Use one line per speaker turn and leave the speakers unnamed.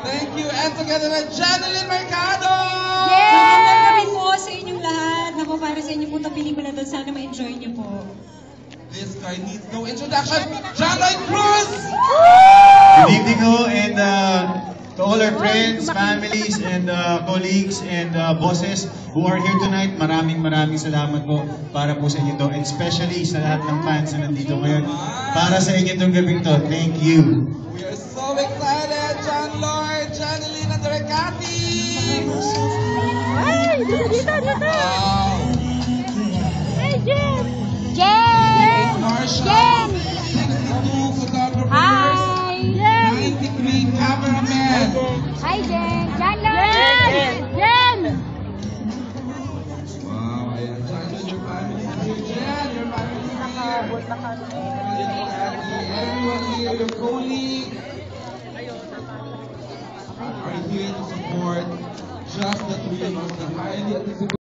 Thank you. And together with Janeline Mercado!
Magandang gabi po sa inyong lahat. Naku, para sa inyo po itong pelikula doon. Sana ma-enjoy niyo po.
This guy needs no introduction. John Lloyd Cruz!
Good evening ho, and to all our friends, families, and colleagues, and bosses who are here tonight, maraming salamat po para po sa inyo to, and especially sa lahat ng fans na nandito ngayon. Para sa inyo itong gabing to, thank you.
We are so excited, John Lloyd, Janeline, and the Recati!
Ay, dito.
Wow!
Hey, Jen! Jen!
Marsha, 62 photographers,
Hi!
93 cameramen.
Hi, Jen! Jen!
Wow, ayan. John Lloyd, your family is here. Jen, your family is here. Everyone here, your colleagues, are here to support just the three of us, the highly anticipated.